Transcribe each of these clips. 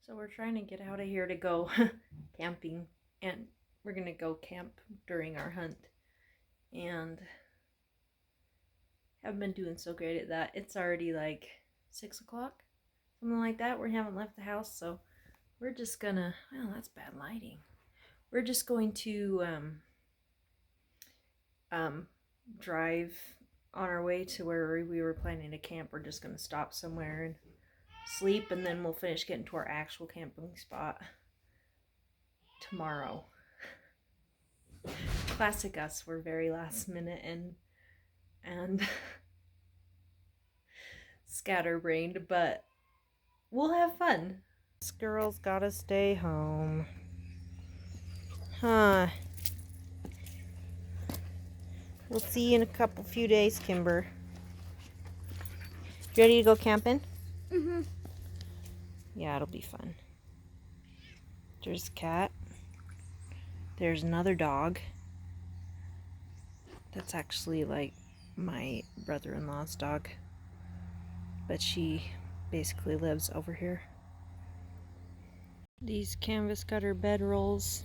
So we're trying to get out of here to go camping, and we're gonna go camp during our hunt, and haven't been doing so great at that. It's already like 6 o'clock, something like that. We haven't left the house, so we're just gonna, well, that's bad lighting. We're just going to drive on our way to where we were planning to camp. We're just gonna stop somewhere and sleep, and then we'll finish getting to our actual camping spot tomorrow. Classic us, we're very last minute and scatterbrained, but we'll have fun. This girl's gotta stay home. Huh. We'll see you in a few days, Kimber. You ready to go camping? Mm-hmm. Yeah, it'll be fun. There's a cat. There's another dog. That's actually like my brother-in-law's dog. But she basically lives over here. These canvas cutter bedrolls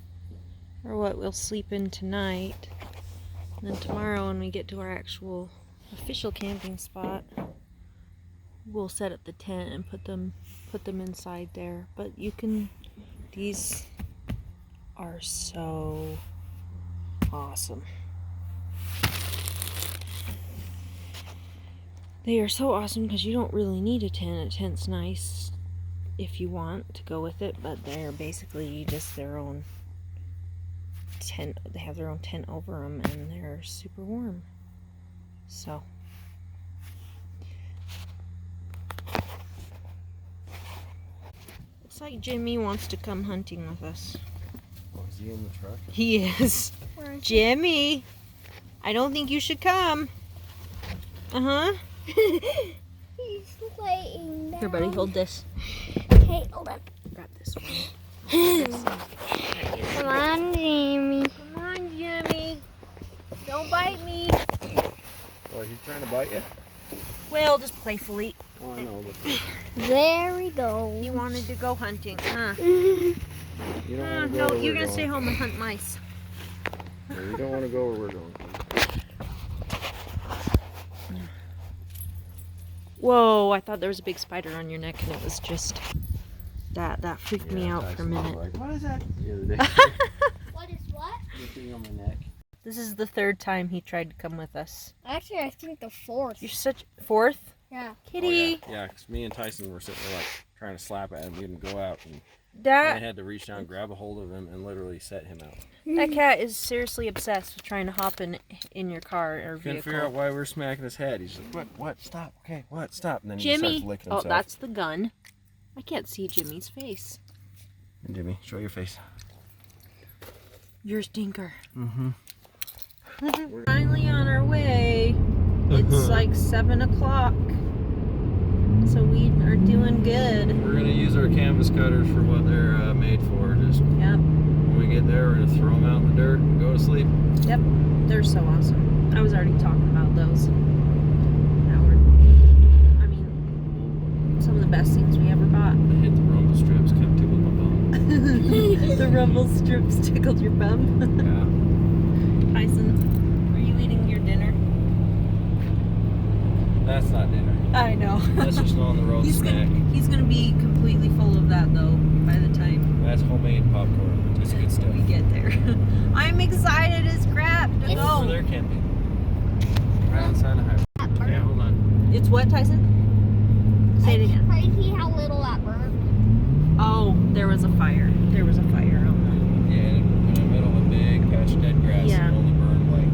are what we'll sleep in tonight. And then tomorrow when we get to our actual official camping spot, we'll set up the tent and put them inside there. But you can, these are so awesome. They are so awesome because you don't really need a tent. A tent's nice if you want to go with it, but they're basically just their own tent. They have their own tent over them, and they're super warm. So looks like Jimmy wants to come hunting with us. Oh, is he in the truck? He is. Jimmy, I don't think you should come. Uh-huh. He's laying down. Here, buddy, hold this. Okay, hold on. Grab this one. Come on, Jamie. Come on, Jimmy. Don't bite me. Oh, he's trying to bite you? Well, just playfully. Oh, I know. But There we go. You wanted to go hunting, huh? you don't want to go No, where you're we're gonna stay going. home and hunt mice. No, you don't want to go where we're going. Whoa, I thought there was a big spider on your neck, and it was just that freaked me out for a minute. Like, what is that? The other day. What is what? Looking on my neck. This is the third time he tried to come with us. Actually, I think the fourth. You're such fourth? Yeah. Kitty. Oh, yeah, because me and Tyson were sitting there like trying to slap at him. He didn't go out. And I That had to reach down, grab a hold of him, and literally set him out. that cat is seriously obsessed with trying to hop in your car or Couldn't vehicle. figure out why we were smacking his head. He's like, what, stop, okay, what, stop. And then he Jimmy. starts licking Oh, himself. that's the gun. I can't see Jimmy's face. And Jimmy, show your face. You're a stinker. Mm-hmm. We're finally on our way. It's like 7 o'clock. So we are doing good. We're going to use our canvas cutters for what they're made for. Just Yep. when we get there, we're going to throw them out in the dirt and go to sleep. Yep. They're so awesome. I was already talking about those. Now I mean, some of the best things we ever bought. I hit the rumble strips, kept tickling my bum. The rumble strips tickled your bum. Yeah. Tyson, are you eating your dinner? That's not dinner. I know. That's just an on the road snack. He's gonna be completely full of that though by the time That's homemade popcorn. It's good stuff. we get there. I'm excited as crap to Over go. there camping. Right on the side of the highway. Okay, hold on. It's what, Tyson? Say it again. It's crazy how little that burned. Oh, there was a fire. There was a fire on Yeah, in the middle of a big patch of dead grass. Yeah. It only burned like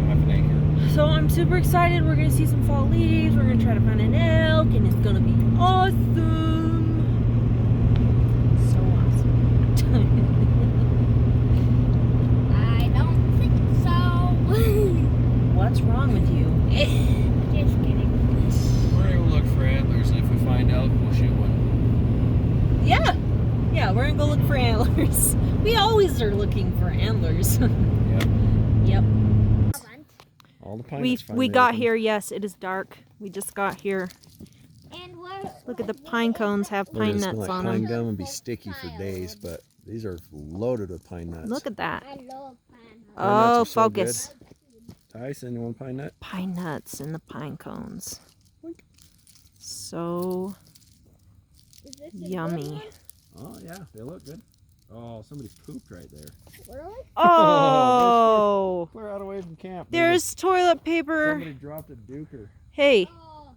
half an acre. that. So I'm super excited. We're gonna see some fall leaves. We're gonna try to find an elk, and it's gonna be awesome. So awesome. I don't think so. What's wrong with you? Just kidding. We're gonna go look for antlers, and if we find elk, we'll shoot one. Yeah. Yeah, we're gonna go look for antlers. We always are looking for antlers. Yep. Yep. All the pilots We got here, yes, it is dark. We just got here. And Look at the pine cones have They're pine gonna smell nuts like on pine them. gum and be sticky for days, but these are loaded with pine nuts. Look at that. I love pine nuts. Pine nuts Oh, are so good. focus. Tyson, you want a pine nut? Pine nuts in the pine cones. So Is this a good yummy. one? Oh yeah, they look good. Oh, somebody pooped right there. Really? Oh, Clear out away from camp. there's toilet paper. Somebody dropped a duker. Hey, Oh,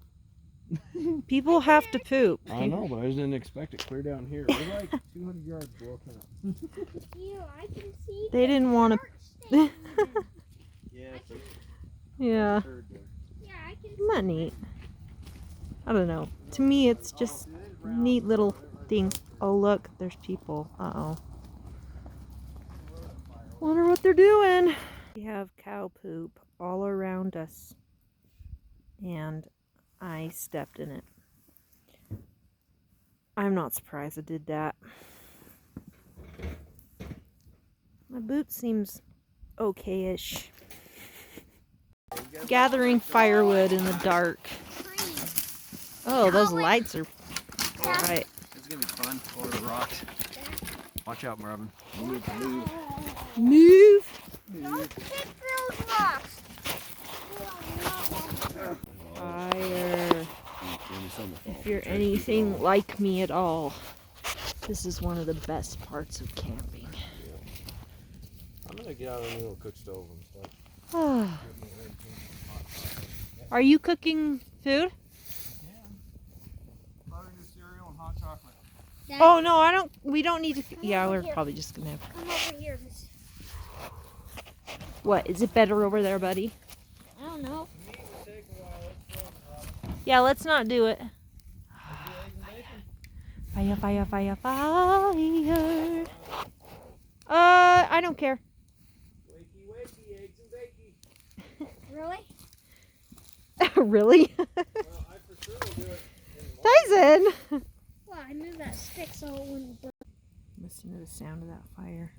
people have to poop. I know, but I just didn't expect it clear down here. We're like 200 yards below camp. ew, I can see They didn't want to. to. Yeah, Yeah, Yeah, I can isn't that neat? I don't know. To me, it's just neat little thing. Oh, look, there's people. Uh-oh. Wonder what they're doing. We have cow poop all around us. And I stepped in it. I'm not surprised I did that. My boot seems okay-ish. Gathering firewood in the dark. Oh, those lights are bright. it's gonna be fun over the rocks. Watch out, Marvin. Move. Move! Don't hit those rocks. Fire. If you're anything like me at all, this is one of the best parts of camping. I'm gonna get out a little cook stove and stuff. Are you cooking food? Butter, cereal, and hot chocolate. Dad, Oh no, I don't. We don't need to. Yeah, we're probably just gonna have. come over here. What is it better over there, buddy? I don't know. Yeah, let's not do it. Fire, fire, fire, fire. I don't care. Wakey, eggs and bakey. Really? Really? Well, I for sure will do it. Tyson! Well, I moved that stick so it wouldn't burn. Listen to the sound of that fire.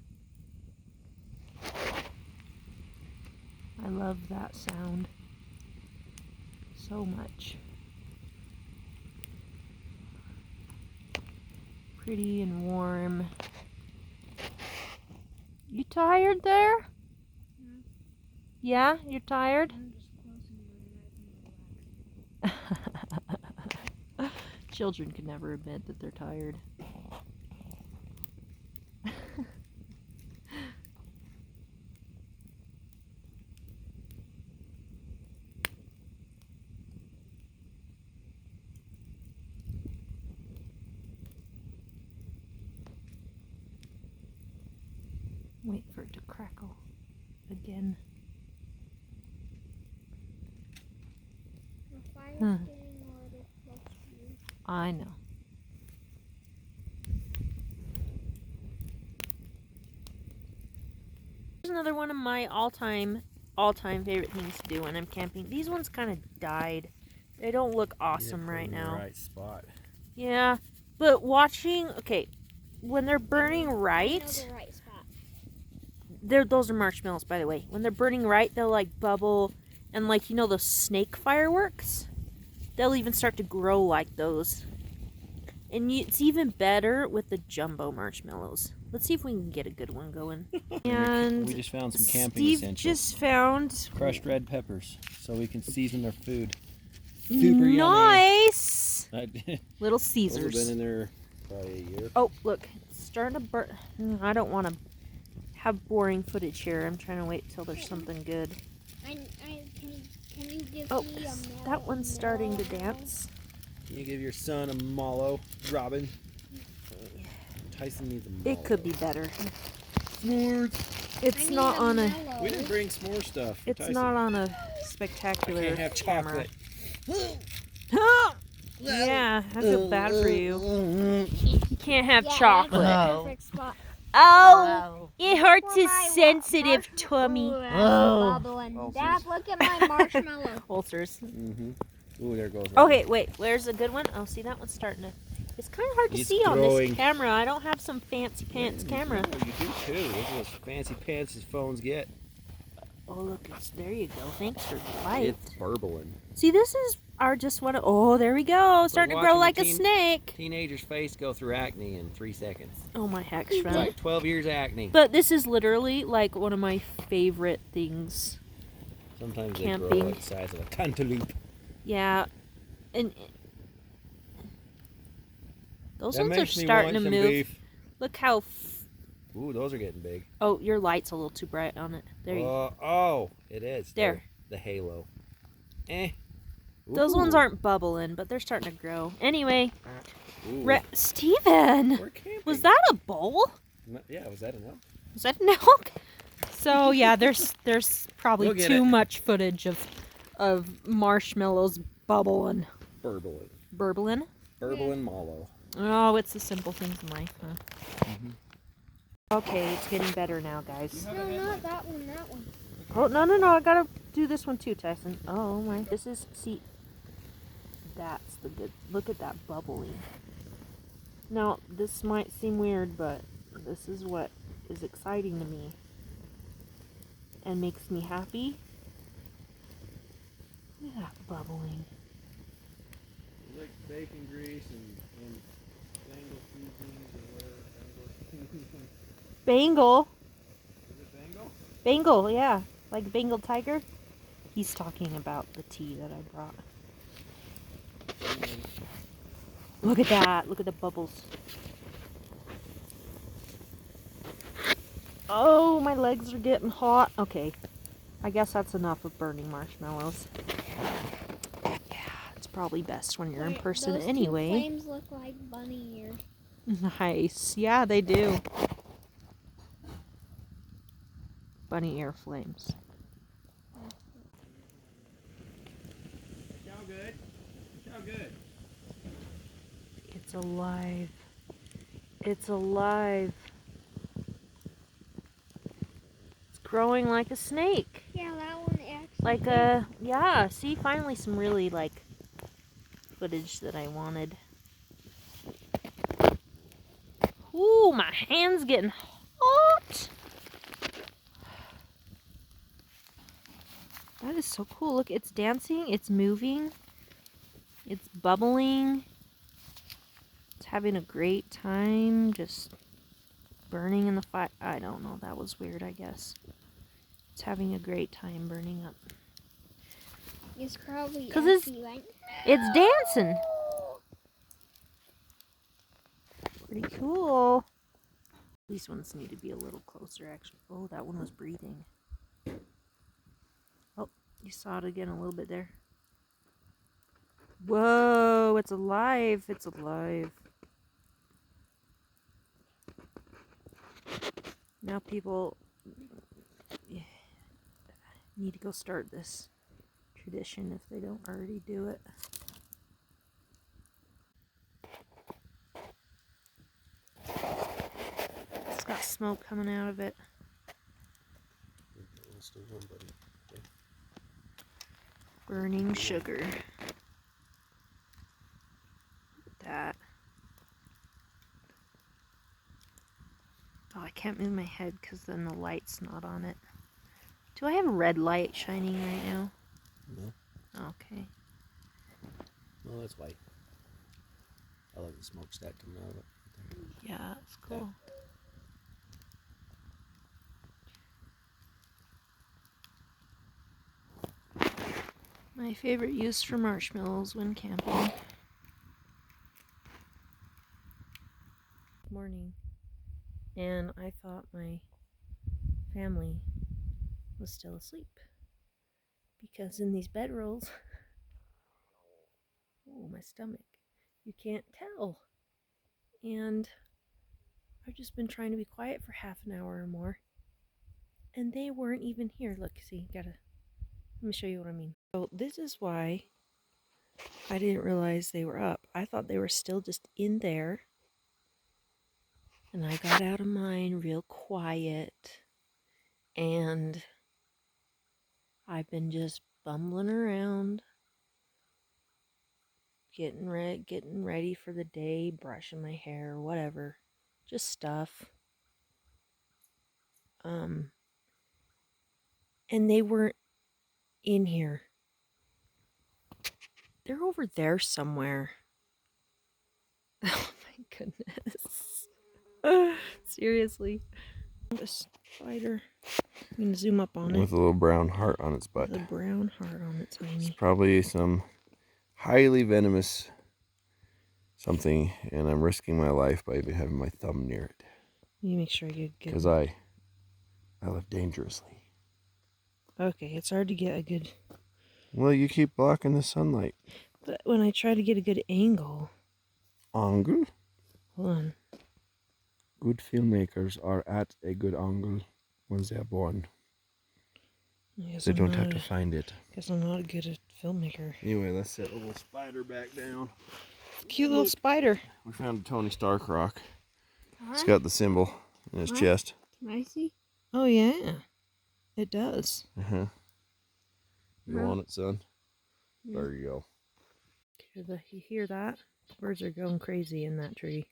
I love that sound so much. Pretty and warm. You tired there? Yeah, you're tired? I'm just closing my eyes and relaxing. Children can never admit that they're tired. Wait for it to crackle again. The fire's Huh. getting a little close to you. I know. Here's another one of my all-time favorite things to do when I'm camping. These ones kind of died. They don't look awesome right now. Right spot. Yeah, but watching, okay, when they're burning I know right, the right spot. those are marshmallows, by the way. When they're burning right, they'll like bubble, and like, you know, those snake fireworks? They'll even start to grow like those. And it's even better with the jumbo marshmallows. Let's see if we can get a good one going. And We just found some camping Steve essentials. just found Crushed red peppers, so we can season our food. Super yummy. nice little Those have Caesars. been in there probably a year. Oh, look, it's starting to burn. I don't want to have boring footage here. I'm trying to wait till there's something good. Can you give Oh, me a mallow? that one's starting to dance. Can you give your son a mallow, Robin? Tyson needs a mallow. It could be better. S'mores. It's not on a. We didn't bring s'more stuff. for It's Tyson. not on a I spectacular can't have camera. chocolate. Yeah, I feel bad for you. You can't have Yeah, chocolate. That's the perfect spot. Oh, it hurts For his my sensitive marsh- tummy. Ooh, that's bubbling. Ulcers. Dad, look at my marshmallow. Ulcers. Mm-hmm. Ooh, there goes. Okay, wait. Where's a good one? Oh, see, that one's starting to. It's kind of hard to It's see on growing. this camera. I don't have some fancy pants camera. Oh, you do too. Those are those fancy pants his phones get. Oh, look, there you go. Thanks for the light. It's burbling. See, are just what. Oh, there we go. Starting to grow like a snake. Teenager's face go through acne in 3 seconds. Oh my heck, It's Shred. like 12 years of acne. But this is literally like one of my favorite things. Sometimes they Camping. grow like the size of a cantaloupe. Yeah, and those That ones are makes me starting want to some move. beef. Look how. Ooh, those are getting big. Oh, your light's a little too bright on it. There you go. Oh, it is. There. The halo. Those ones Ooh. aren't bubbling, but they're starting to grow. Anyway, Ooh. Steven, We're camping. was that a bowl? Yeah, was that enough? Was that an elk? So yeah, there's probably We'll get too it. much footage of marshmallows bubbling. Burbling. Burbling? Burbling mallow. Oh, it's the simple things in life, huh? Mm-hmm. Okay, it's getting better now, guys. No, not that one, that one. Oh, no, I gotta do this one too, Tyson. Oh my, see, that's the good, look at that bubbling. Now, this might seem weird, but this is what is exciting to me and makes me happy. Look at that bubbling. Like bacon grease and Bengal seasonings or whatever. Bengal. Is it Bengal? Bengal, yeah. Like Bengal tiger. He's talking about the tea that I brought. Look at that. Look at the bubbles. Oh, my legs are getting hot. Okay. I guess that's enough of burning marshmallows. Yeah, it's probably best when you're in person Those anyway. Two flames look like bunny ears. Nice. Yeah, they do. Bunny ear flames. How good? How good? It's alive. It's alive. It's growing like a snake. Yeah, that one actually. Like a, yeah, see, finally some really, like, footage that I wanted. Ooh, my hand's getting hot. That is so cool. Look, it's dancing, it's moving, it's bubbling. It's having a great time, just burning in the fire. I don't know, that was weird, I guess. It's having a great time burning up. It's probably 'Cause it's like, It's dancing. Pretty cool. These ones need to be a little closer, actually. Oh, that one was breathing. Oh, you saw it again a little bit there. Whoa, it's alive. It's alive. Now people need to go start this tradition if they don't already do it. It's got smoke coming out of it. Burning sugar. Look at that. Oh, I can't move my head because then the light's not on it. Do I have red light shining right now? No. Okay. No, that's white. I like the smokestack coming out of it. Yeah, it's cool. My favorite use for marshmallows when camping. Morning. And I thought my family was still asleep. Because in these bedrolls, oh, my stomach, you can't tell. And I've just been trying to be quiet for half an hour or more. And they weren't even here. Look, see, let me show you what I mean. So this is why I didn't realize they were up. I thought they were still just in there. And I got out of mine real quiet. And I've been just bumbling around, getting ready for the day, brushing my hair, whatever. Just stuff. And they weren't in here. They're over there somewhere. Oh my goodness. Seriously. A spider. I'm gonna zoom up on With it. a little brown heart on its butt. With a brown heart on its It's hiney. probably some highly venomous something, and I'm risking my life by even having my thumb near it. You make sure I get good. Because I live dangerously. Okay, it's hard to get a good. Well, you keep blocking the sunlight. But when I try to get a good angle. Angle? Hold on. Good filmmakers are at a good angle when they are born. They don't have to find it. Guess I'm not good at filmmaker. Anyway, let's set a little spider back down. Cute little spider. We found a Tony Stark rock. It's got the symbol in his chest. Can I see? Oh yeah, it does. Uh-huh. You want it, son? There you go. You hear that? Birds are going crazy in that tree.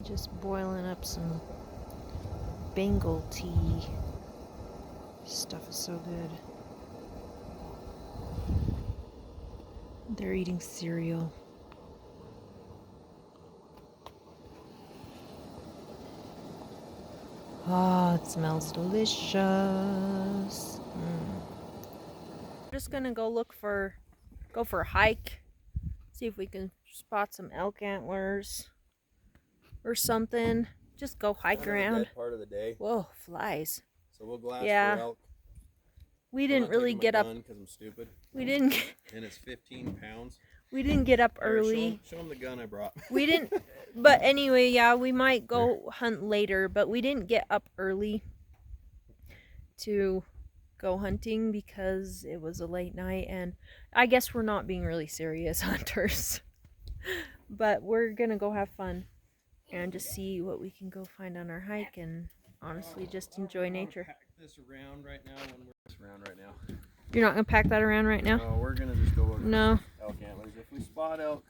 Just boiling up some Bengal tea. Stuff is so good. They're eating cereal. Oh, it smells delicious. Just gonna go for a hike. See if we can spot some elk antlers or something. Just go hike around. Part of the day. Whoa, flies. So we'll glass Yeah. for elk. We didn't really get up. Because I'm stupid. We didn't. And it's 15 pounds. We didn't get up early. Show them the gun I brought. We didn't. But anyway, yeah, we might go hunt later. But we didn't get up early to go hunting because it was a late night, and I guess we're not being really serious hunters. But we're gonna go have fun and just see what we can go find on our hike, and honestly just enjoy nature. Pack this around right now when we're around right now. You're not gonna pack that around right now? No, we're gonna just go look No. for elk antlers. If we spot elk,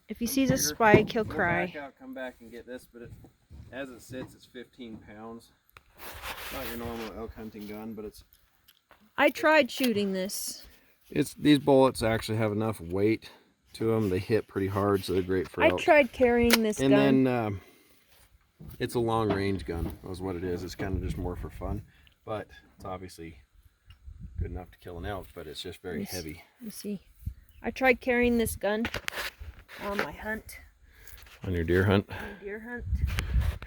If he sees a spike, he'll we'll cry. back out, come back and get this, but as it sits, it's 15 pounds. It's not your normal elk hunting gun, but it's I tried shooting this. these bullets actually have enough weight to them. They hit pretty hard, so they're great for elk. I tried carrying this And gun. then it's a long range gun. That's what it is. It's kind of just more for fun, but it's obviously good enough to kill an elk, but it's just very heavy. Let me see. I tried carrying this gun on my hunt. On your deer hunt? My deer hunt.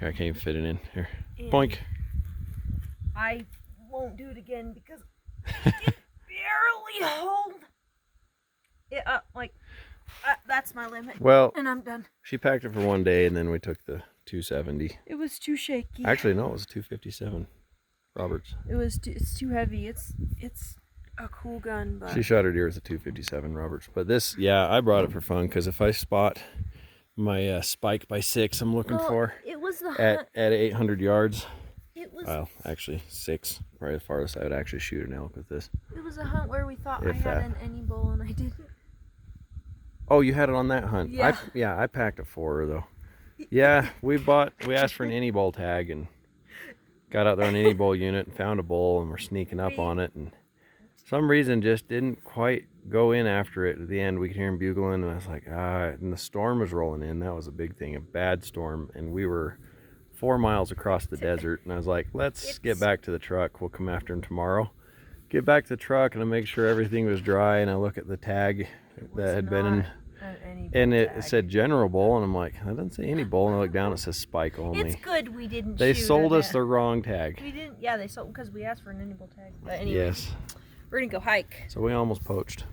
Here, I can't even fit it in. Here. And Boink. I won't do it again because it barely hold it up. Like, that's my limit. Well, And I'm done. she packed it for one day, and then we took the 270. It was too shaky. Actually, no, it was 257 Roberts. It's too heavy. It's a cool gun, but She shot her deer with a 257 Roberts. But this, yeah, I brought it for fun because if I spot my spike by 6 I'm looking for it was the at 800 yards, it was well, actually 6, probably the farthest I would actually shoot an elk with this. it was a hunt where we thought I If had that. an any bull and I didn't. Oh, you had it on that hunt? Yeah. I packed a 4 though. Yeah, we asked for an any bull tag and got out there on an any bull unit and found a bull, and we're sneaking up on it, and some reason just didn't quite go in after it. At the end we could hear him bugling, and I was like, and the storm was rolling in. That was a big thing, a bad storm, and we were 4 miles across the desert, and I was like, let's get back to the truck. We'll come after him tomorrow. Get back to the truck, and I make sure everything was dry, and I look at the tag that had been in, and it said General Bull, and I'm like, that doesn't say any bull, and I look down, it says Spike only. It's good we didn't They shoot sold at us it. the wrong tag. We didn't, yeah, they sold because we asked for an any bull tag. But anyway, Yes. we're gonna go hike. So we almost poached.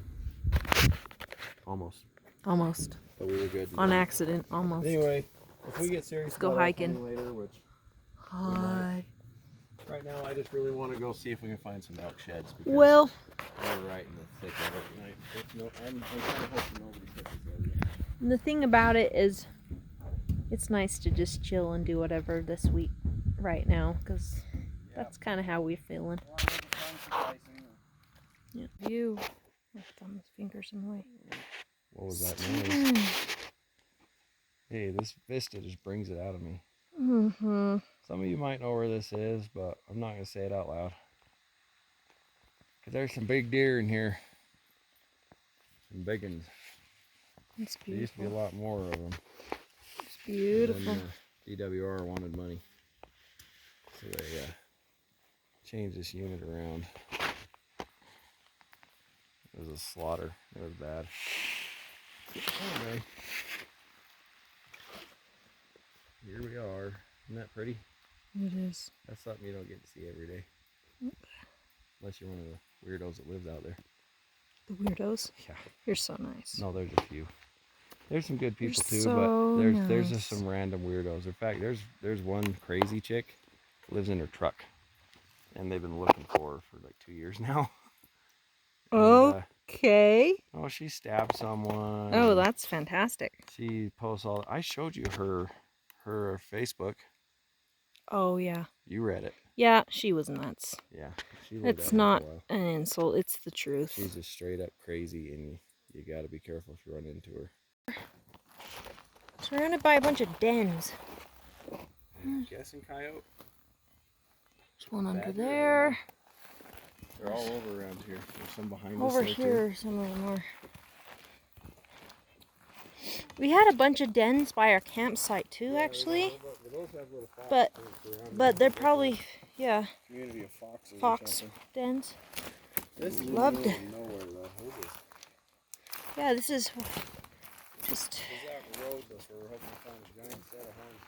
Almost. Almost. But we were good. On accident, almost. Anyway, if we get serious, Let's go about elk hiking. hunting later, which Hi. right now I just really want to go see if we can find some elk sheds. Because Well, we're right in the thick of it. I'm kind of hoping nobody catches that. and the thing about it is, it's nice to just chill and do whatever this week right now, because that's kind of how we're feeling. Yeah. View. My thumb's fingers in the way. What was that noise? Hey, this vista just brings it out of me. Mm-hmm. Some of you might know where this is, but I'm not going to say it out loud. Because there's some big deer in here. Some big ones. It's There used to be a beautiful. lot more of them. It's beautiful. And then DWR wanted money. So they changed this unit around. It was a slaughter. It was bad. Anyway. Here we are. Isn't that pretty? It is. That's something you don't get to see every day. Unless you're one of the weirdos that lives out there. The weirdos? Yeah. You're so nice. No, there's a few. There's some good people You're too, so but there's nice. just some random weirdos. In fact, there's one crazy chick that lives in her truck. And they've been looking for her for like 2 years now. And, Okay. oh, she stabbed someone. Oh, that's fantastic. She posts all. I showed you her Facebook. Oh, yeah. You read it. Yeah, she was nuts. Yeah, she lived out It's here not for a while. an insult, it's the truth. She's just straight up crazy, and you got to be careful if you run into her. Surrounded by a bunch of dens. I'm guessing coyote. There's one under Badger, there. They're all over around here. There's some behind us. Over there, here, some of them are. We had a bunch of dens by our campsite too, actually. But they're probably, yeah, Community of foxes. fox dens. This is Loved it. nowhere though. Yeah, this is just. Out the road, so we're hoping to find a giant set of homes.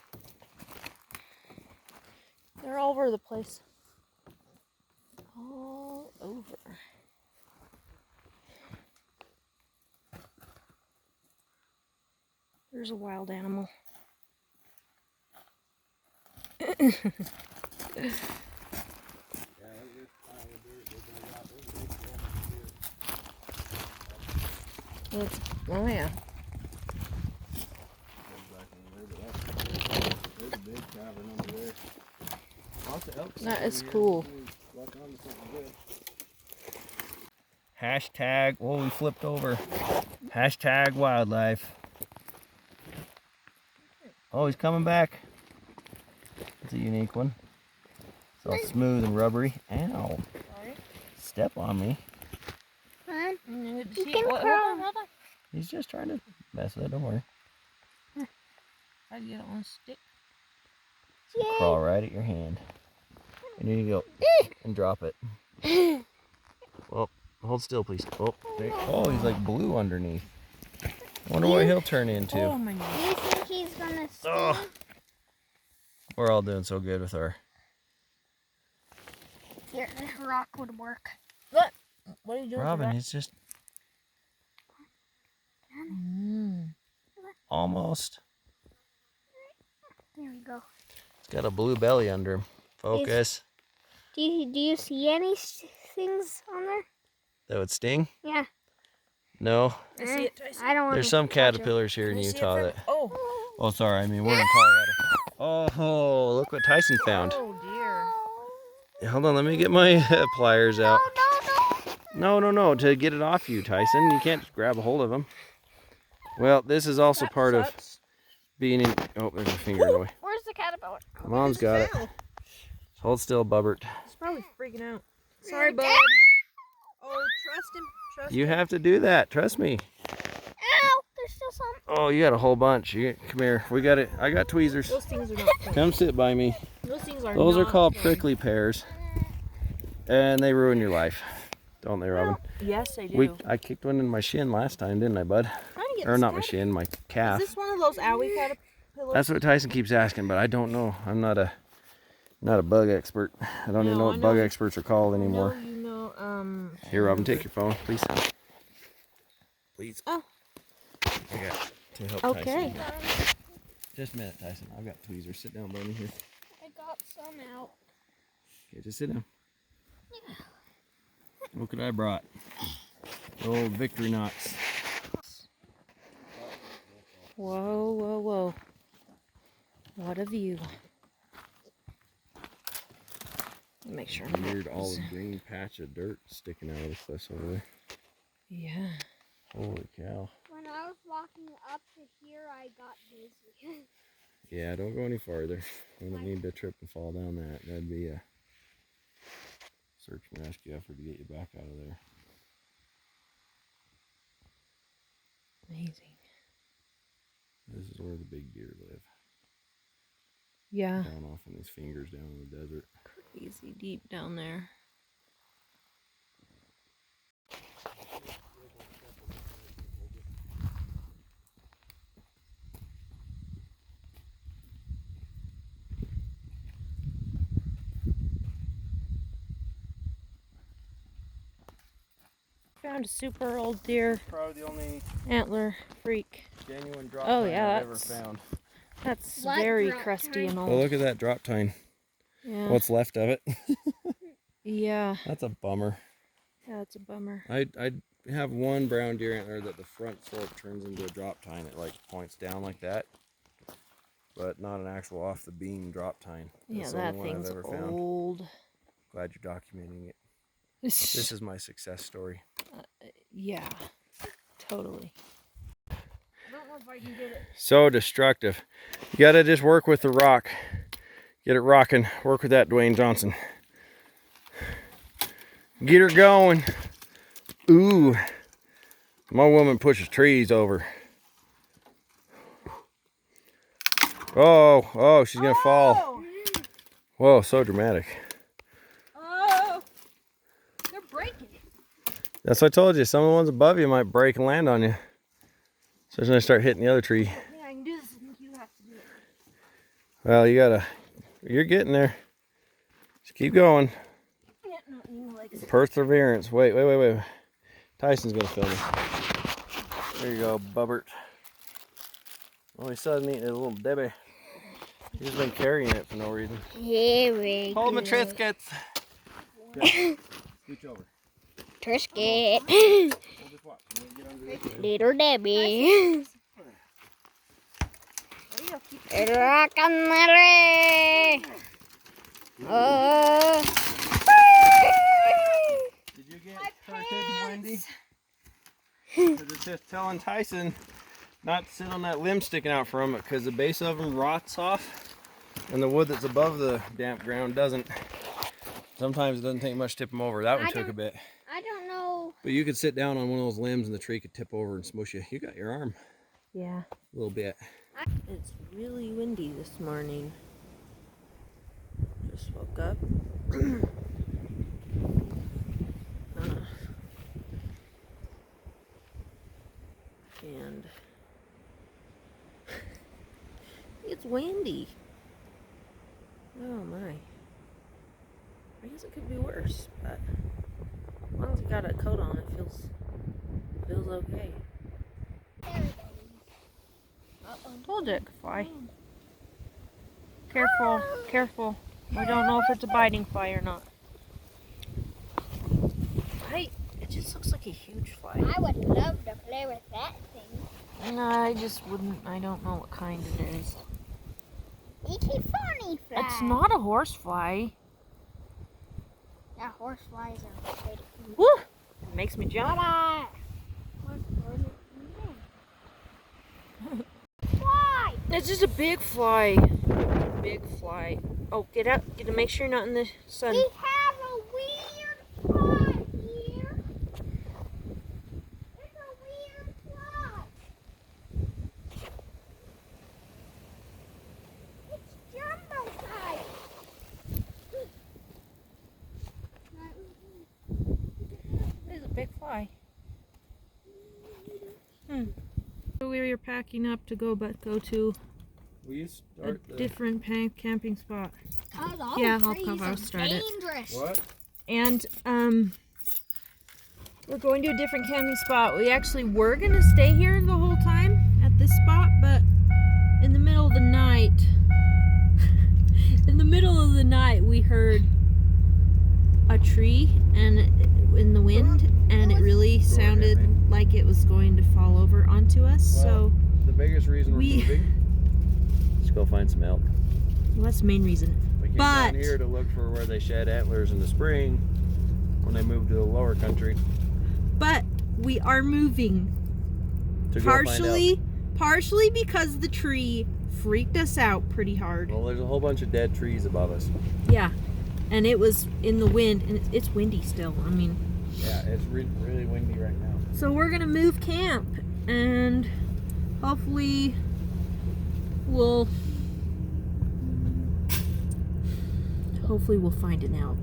They're all over the place. All over. There's a wild animal. It's, oh yeah. There's a big cavern under there. Lots of elk That is here. cool. Luck onto something good. Hashtag, oh, we flipped over. Hashtag wildlife. Oh, he's coming back. It's a unique one. It's all smooth and rubbery. Ow. Sorry. Step on me. Mom, You you can crawl. Hold on. He's just trying to mess with it, don't worry. How do you get it on a stick? It'll crawl right at your hand. And you go and drop it. Well, hold still, please. Oh, oh, he's like blue underneath. I wonder what he'll turn into. Oh my Do god. you think he's gonna stay? Oh, we're all doing so good with our. Here, this rock would work. What are you doing? Robin, he's just almost. There we go. He's got a blue belly under him. Focus. Do you see any things on there? That would sting? Yeah. No. I see it. I don't want There's some caterpillars here in Utah that. Oh. Oh, sorry. I mean, we're in Colorado. Oh, look what Tyson found. Oh dear. Yeah, hold on, let me get my pliers out. No. No. To get it off you, Tyson. You can't just grab a hold of them. Well, this is also part of being in. Oh, there's a finger in the way. Where's the caterpillar? Mom's got it. Hold still, Bubbert. He's probably freaking out. Sorry, bud. Oh, trust him. Trust You him. have to do that. Trust me. Ow! There's still some. Oh, you got a whole bunch. Come here. We got it. I got tweezers. Those things are not fun. Come sit by me. Those things are Those are not called fun. prickly pears, and they ruin your life, don't they, Robin? Yes, they do. I kicked one in my shin last time, didn't I, bud? Trying to get Or not my static. shin, my calf. Is this one of those owie caterpillars? That's what Tyson keeps asking, but I don't know. I'm not a bug expert. I don't even know what bug experts are called anymore. No, you know, Here, Robin, take your phone, please. Please. Oh. I got to help Okay. Tyson. Just a minute, Tyson. I've got tweezers. Sit down by me here. I got some out. Okay, just sit down. Look what I brought. The old Victory Knots. Whoa, whoa, whoa. What a view. make sure. Weird olive green patch of dirt sticking out of the cliffs over there. Yeah. Holy cow. When I was walking up to here, I got dizzy. Yeah, don't go any farther. We don't need to trip and fall down that. That'd be a search and rescue effort to get you back out of there. Amazing. This is where the big deer live. Yeah. Down off in these fingers down in the desert. Crazy deep down there. Found a super old deer Probably the only antler freak. genuine drop Oh, tine yeah, I've ever that's- found. That's What very drop crusty tine? and Oh, old. look at that drop tine. Yeah. What's left of it. Yeah. That's a bummer. Yeah, it's a bummer. I have one brown deer antler that the front fork turns into a drop tine. It like points down like that, but not an actual off the beam drop tine. Yeah, That's the that only one I've thing's ever found. old. Glad you're documenting it. This is my success story. Yeah, totally. I don't know if I can get it. So destructive. You gotta just work with the rock. Get it rocking. Work with that, Dwayne Johnson. Get her going. Ooh. My woman pushes trees over. Oh, she's gonna fall. Whoa, so dramatic. Oh, they're breaking. That's what I told you. Some of the ones above you might break and land on you. Especially when they start hitting the other tree. I think I can do this. I think you have to do it. Well, you're getting there. Just keep going. Yeah, no, you know, like Perseverance. Wait. Tyson's gonna film me. There you go, Bubbert. All of a sudden eating a little Debbie. He's been carrying it for no reason. Very Hold my good. Triscuits. Scooch over. Triscuit. We'll just watch. Get under this. Little Debbie. Rock and roll. Oh. Did you get cartoon, Wendy? 'Cause it's just telling Tyson not to sit on that limb sticking out from it because the base of them rots off and the wood that's above the damp ground doesn't. Sometimes it doesn't take much to tip them over. That one took a bit. I don't know. But you could sit down on one of those limbs and the tree could tip over and smush you. You got your arm Yeah. a little bit. It's really windy this morning. Just woke up. And it's windy. Oh my. I guess it could be worse, but as long as you got a coat on, it feels okay. Told you it could fly. Careful, careful. We don't know if it's a biting fly or not. It just looks like a huge fly. I would love to play with that thing. No, I just wouldn't. I don't know what kind it is. E.T. funny fly. It's not a horsefly. Yeah, horse flies are pretty. Woo! It makes me jump. Fly! Fly! It's just a big fly. Big fly. Oh, get out. Get to make sure you're not in the sun. We have a weird fly here. It's a weird fly. It's jumbo size. It's a big fly. So we are packing up to go to Will you a start different camping spot. All Yeah, trees I'll are start it. dangerous. What? And we're going to a different camping spot. We actually were gonna stay here the whole time at this spot, but in the middle of the night, we heard a tree and in the wind, and it really sounded like it was going to fall over onto us. Well, the biggest reason we're we- moving. Let's go find some elk. Well, that's the main reason. We came But- down here to look for where they shed antlers in the spring when they moved to the lower country. But we are moving. To go find out. Partially because the tree freaked us out pretty hard. Well, there's a whole bunch of dead trees above us. Yeah. And it was in the wind, and it's windy still. I mean, Yeah, it's really windy right now. so we're gonna move camp, and hopefully we'll find an elk.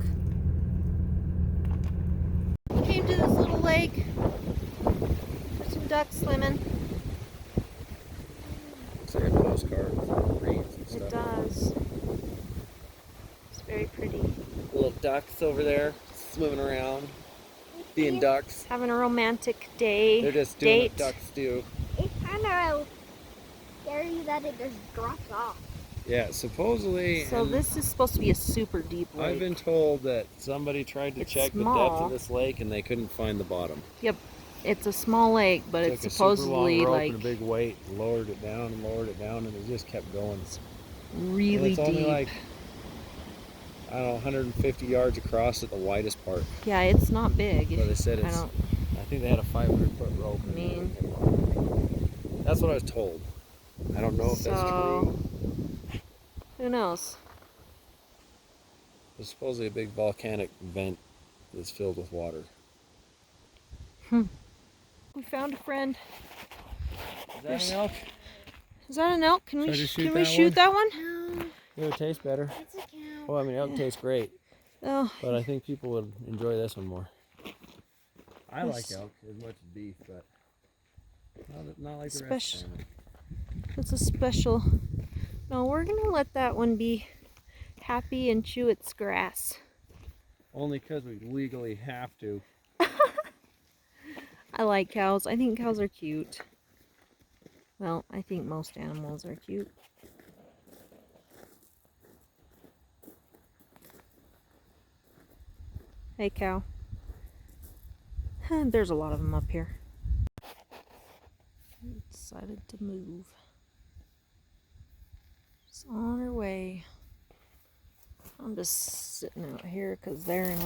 Came to this little lake for some duck swimming. Looks like a postcard with little reeds and It stuff. does. It's very pretty. Little ducks over there swimming around, being ducks. Having a romantic day. They're just doing date. what ducks do. It's kind of scary that it just drops off. Yeah, supposedly. So and this is supposed to be a super deep lake. I've been told that somebody tried to It's check the depth small. of this lake and they couldn't find the bottom. Yep, it's a small lake, but Took it's a supposedly super long rope like and a big weight, and lowered it down, and it just kept going. And really it's only deep. like, I don't know, 150 yards across at the widest part. Yeah, it's not big. But they said I it's. don't. I think they had a 500-foot rope. I mean, That's what I was told. I don't know if that's So- true. who knows? There's supposedly a big volcanic vent that's filled with water. We found a friend. Is that an elk? Is that an elk? Can we Should I just shoot can we that shoot one? that one? No, It would taste better. it's a cow. Well, I mean, elk tastes great, Oh, but I think people would enjoy this one more. I like Yes. elk as much as beef, but not like the rest Special. of the family. it's a special. No, we're gonna let that one be happy and chew its grass. Only because we legally have to. I like cows. I think cows are cute. Well, I think most animals are cute. Hey, cow. There's a lot of them up here. We decided to move. Just on our way. I'm just sitting out here because they're in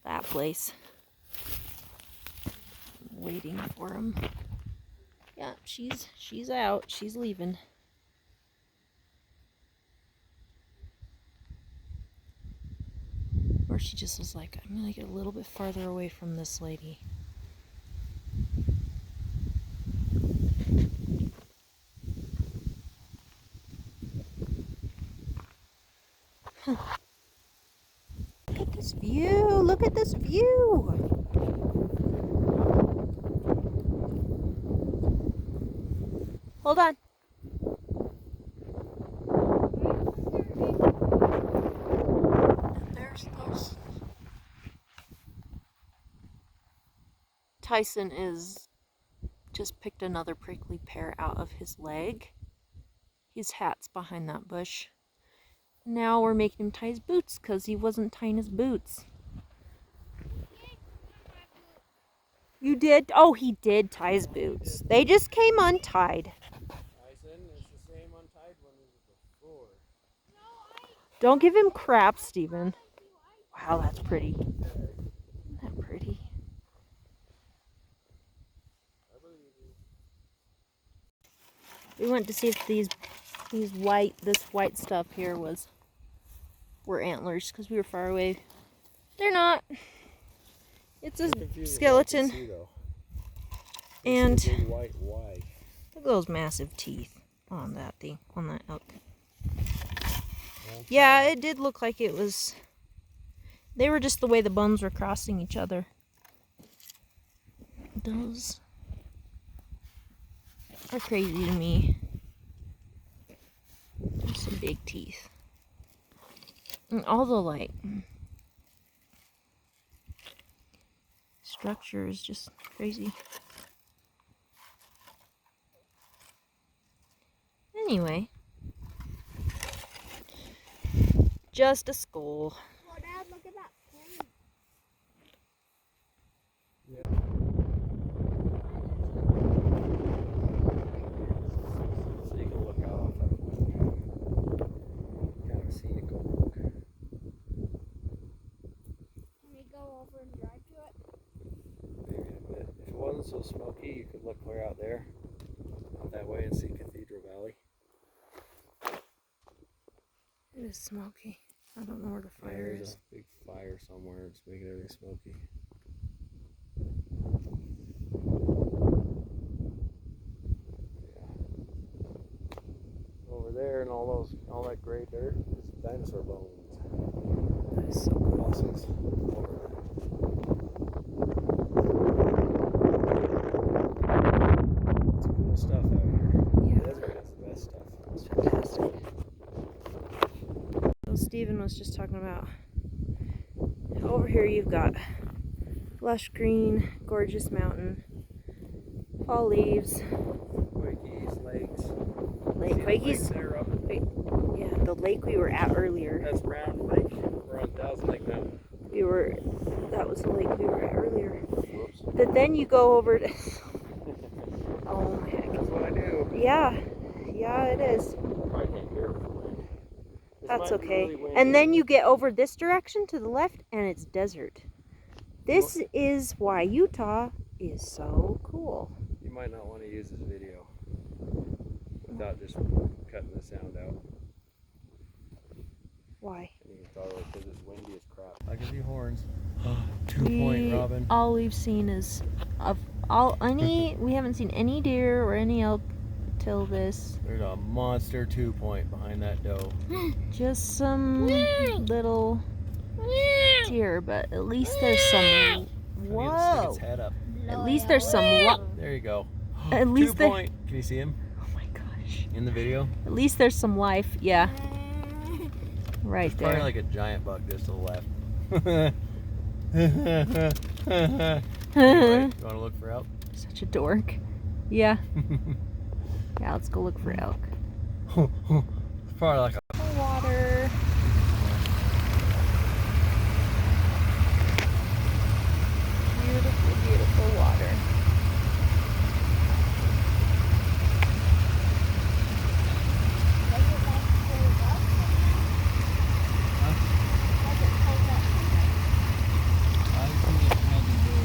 that place. I'm waiting for them. Yeah, she's out. She's leaving. Or she just was like, I'm gonna get a little bit farther away from this lady. Huh. Look at this view! Look at this view! Hold on. There's those. Tyson is just picked another prickly pear out of his leg. His hat's behind that bush. Now we're making him tie his boots because he wasn't tying his boots. You did? Oh, he did tie his boots. They just came untied. Tyson, it's the same untied one as before. Don't give him crap, Steven. Wow, that's pretty. Isn't that pretty? We went to see if this white stuff here were antlers because we were far away. They're not. It's a skeleton. And Big white Y. look at those massive teeth on that thing, on that elk. Yeah, it did look like it was. They were just the way the bones were crossing each other. Those are crazy to me. There's some big teeth. And all the like structure is just crazy. Anyway, just a skull. Oh, Dad, look at that plane. wasn't so smoky, you could look clear out there, out that way, and see Cathedral Valley. It is smoky. I don't know where the Yeah, fire there's is. a big fire somewhere. It's making everything smoky. Yeah. Over there, and all that gray dirt is dinosaur bones. That is so cool. Fossils over there. It's cool stuff out here. Yeah. The desert has the best stuff. It's fantastic. So Steven was just talking about over here you've got lush green, gorgeous mountain, fall leaves, Quakies, lakes. lake. See the lakes Quakies, there, Robin? yeah, the lake we were at earlier. That's Round Lake. We're on Thousand Lake Mountain. That was the lake we were at earlier. Whoops. But then you go over to, oh my heck. That's what I do. Yeah, it is. I can't hear it from the wind. This That's might be okay. really windy. And then you get over this direction to the left and it's desert. This is why Utah is so cool. You might not want to use this video without just cutting the sound out. Why? And you can tell because it's windy as crap. I can see horns. 2 We- point, Robin. All we've seen is we haven't seen any deer or any elk till this. There's a monster 2 point behind that doe. Just some little deer, but at least there's some. I need to stick Whoa! its head up. At least there's some. There you go. At least 2 there. point. Can you see him Oh my gosh! in the video? At least there's some life. Yeah, right There's probably there. like a giant buck just to the left. Anyway, you want to look for elk? Such a dork. Yeah. Yeah, let's go look for elk. It's probably like a